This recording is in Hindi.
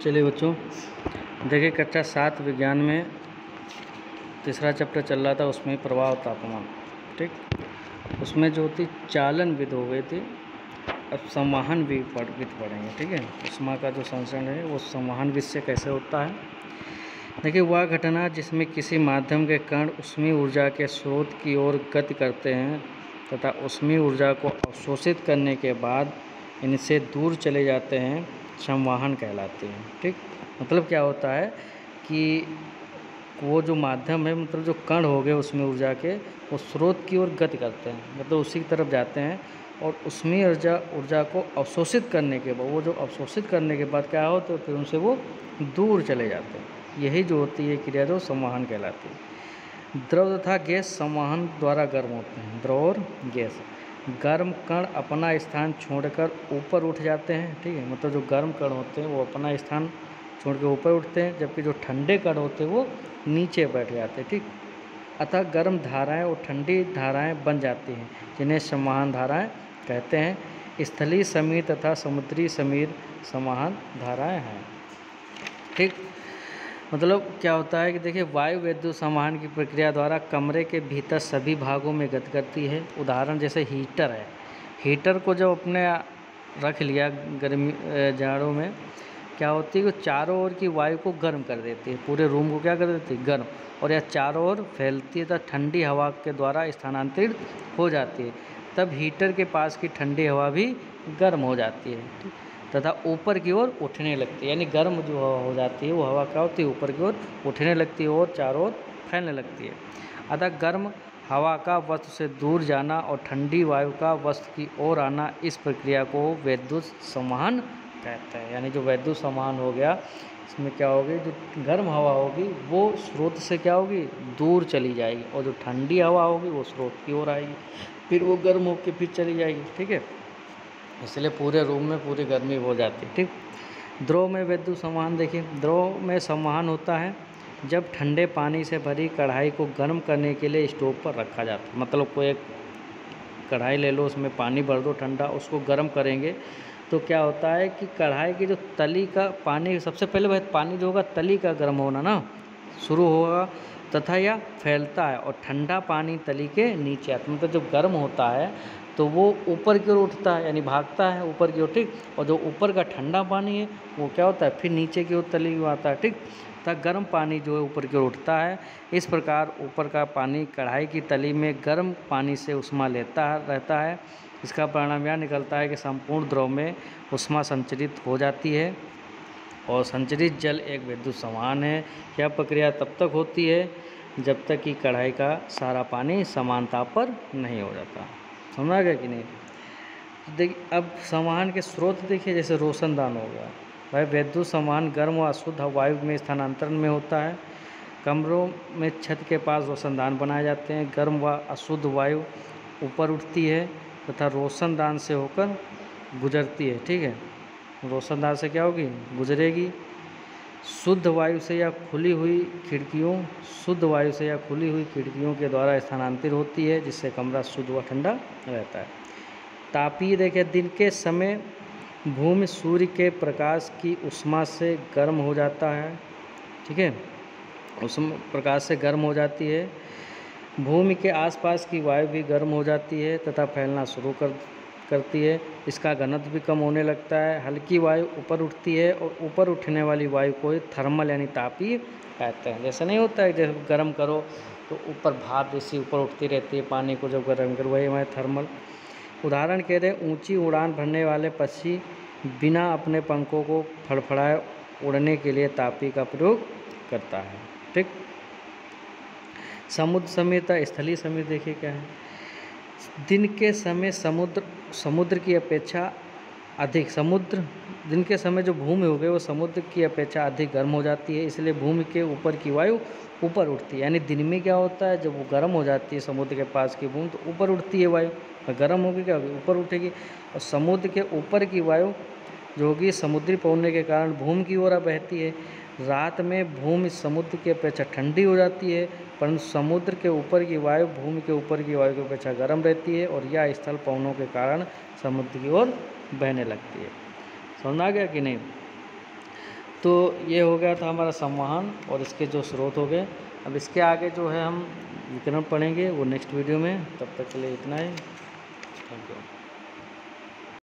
चलिए बच्चों, देखिए कक्षा 7 विज्ञान में तीसरा चैप्टर चल रहा था, उसमें प्रवाह और तापमान। ठीक, उसमें जो थी चालन विधि हो गई थी। अब संवहन विधि पढ़ेंगे। ठीक है, ऊष्मा का जो संचरण है वो संवहन विधि से कैसे होता है। देखिए, वह घटना जिसमें किसी माध्यम के कण ऊष्मीय ऊर्जा के स्रोत की ओर गति करते हैं तथा ऊष्मीय ऊर्जा को अवशोषित करने के बाद इनसे दूर चले जाते हैं, संवहन कहलाती है। ठीक, मतलब क्या होता है कि वो जो माध्यम है, मतलब जो कण हो गए उसमें ऊर्जा के, वो स्रोत की ओर गति करते हैं, मतलब उसी की तरफ जाते हैं और उसमें ऊर्जा को अवशोषित करने के बाद, वो जो अवशोषित करने के बाद क्या हो, तो फिर उनसे वो दूर चले जाते हैं। यही जो होती है क्रिया जो संवहन कहलाती है। द्रव तथा गैस संवहन द्वारा गर्म होते हैं। द्रव और गैस, गर्म कण अपना स्थान छोड़कर ऊपर उठ जाते हैं। ठीक है, मतलब जो गर्म कण होते हैं वो अपना स्थान छोड़ के ऊपर उठते हैं, जबकि जो ठंडे कण होते हैं वो नीचे बैठ जाते हैं। ठीक, अतः गर्म धाराएं और ठंडी धाराएं बन जाती हैं, जिन्हें संवहन धाराएं कहते हैं। स्थलीय समीर तथा समुद्री समीर संवहन धाराएं हैं। ठीक, मतलब क्या होता है कि देखिए, वायु विद्युत संवहन की प्रक्रिया द्वारा कमरे के भीतर सभी भागों में गति करती है। उदाहरण जैसे हीटर है। हीटर को जब अपने रख लिया गर्मी जाड़ों में, क्या होती है कि चारों ओर की वायु को गर्म कर देती है, पूरे रूम को क्या कर देती है, गर्म, और यह चारों ओर फैलती है तथा ठंडी हवा के द्वारा स्थानांतरित हो जाती है। तब हीटर के पास की ठंडी हवा भी गर्म हो जाती है तथा ऊपर की ओर उठने लगती है। यानी गर्म जो हवा हो जाती है वो हवा क्या होती है, ऊपर की ओर उठने लगती है और चारों ओर फैलने लगती है। अतः गर्म हवा का वस्तु से दूर जाना और ठंडी वायु का वस्तु की ओर आना, इस प्रक्रिया को विद्युत संवहन कहते हैं। यानी जो विद्युत संवहन हो गया, इसमें क्या होगी, जो गर्म हवा होगी वो स्रोत से क्या होगी, दूर चली जाएगी, और जो ठंडी हवा होगी वो स्रोत की ओर आएगी, फिर वो गर्म होकर फिर चली जाएगी। ठीक है, इसलिए पूरे रूम में पूरी गर्मी हो जाती है। ठीक, द्रव में विद्युत संवहन, देखिए द्रव में संवहन होता है जब ठंडे पानी से भरी कढ़ाई को गर्म करने के लिए स्टोव पर रखा जाता है। मतलब कोई एक कढ़ाई ले लो, उसमें पानी भर दो ठंडा, उसको गर्म करेंगे तो क्या होता है कि कढ़ाई की जो तली का पानी, सबसे पहले वह पानी जो होगा तली का गर्म होना ना शुरू होगा तथा यह फैलता है और ठंडा पानी तली के नीचे आता है। मतलब जब गर्म होता है तो वो ऊपर की ओर उठता है, यानी भागता है ऊपर की ओर। ठीक, और जो ऊपर का ठंडा पानी है वो क्या होता है, फिर नीचे की ओर तली में आता है। ठीक, तब गर्म पानी जो है ऊपर की ओर उठता है। इस प्रकार ऊपर का पानी कढ़ाई की तली में गर्म पानी से ऊष्मा लेता रहता है। इसका परिणाम यह निकलता है कि संपूर्ण द्रव में ऊष्मा संचरित हो जाती है और संचरित जल एक विद्युत संवहन है। यह प्रक्रिया तब तक होती है जब तक कि कढ़ाई का सारा पानी समान ताप पर नहीं हो जाता। समझा गया कि नहीं। देखिए, अब संवहन के स्रोत देखिए, जैसे रोशनदान हो गया, वह विद्युत संवहन गर्म व अशुद्ध वायु में स्थानांतरण में होता है। कमरों में छत के पास रोशनदान बनाए जाते हैं। गर्म व अशुद्ध वायु ऊपर उठती है तथा रोशनदान से होकर गुजरती है। ठीक है, रोशनदान से क्या होगी, गुजरेगी। शुद्ध वायु से या खुली हुई खिड़कियों के द्वारा स्थानांतरित होती है, जिससे कमरा शुद्ध व ठंडा रहता है। तापीय, देखिए दिन के समय भूमि सूर्य के प्रकाश की ऊष्मा से गर्म हो जाता है। ठीक है, उस प्रकाश से गर्म हो जाती है। भूमि के आसपास की वायु भी गर्म हो जाती है तथा फैलना शुरू करती है। इसका घनत्व भी कम होने लगता है। हल्की वायु ऊपर उठती है और ऊपर उठने वाली वायु को थर्मल यानी तापीय कहते हैं। जैसे नहीं होता है, जैसे गर्म करो तो ऊपर भाप जैसी ऊपर उठती रहती है, पानी को जब गर्म करो, वही हमारे थर्मल। उदाहरण कह रहे हैं, ऊंची उड़ान भरने वाले पक्षी बिना अपने पंखों को फड़फड़ाए उड़ने के लिए तापी का प्रयोग करता है। ठीक, समुद्र समीरता, स्थलीय समीर देखिए क्या है। दिन के समय समुद्र की अपेक्षा अधिक, दिन के समय जो भूमि हो गई वो समुद्र की अपेक्षा अधिक गर्म हो जाती है, इसलिए भूमि के ऊपर की वायु ऊपर उठती है। यानी दिन में क्या होता है, जब वो गर्म हो जाती है समुद्र के पास की भूमि, तो ऊपर उठती है वायु, और गर्म होगी क्या होगी, ऊपर उठेगी। और समुद्र के ऊपर की वायु जो होगी समुद्री पवनों के कारण भूमि की ओर बहती है। रात में भूमि समुद्र की अपेक्षा ठंडी हो जाती है, परंतु समुद्र के ऊपर की वायु भूमि के ऊपर की वायु की अपेक्षा गर्म रहती है, और यह स्थल पवनों के कारण समुद्र की ओर बहने लगती है। समझ आ गया कि नहीं। तो ये हो गया था हमारा संवहन और इसके जो स्रोत हो गए। अब इसके आगे जो है हम विकर्ण पढ़ेंगे वो नेक्स्ट वीडियो में। तब तक के लिए इतना ही। Thank you.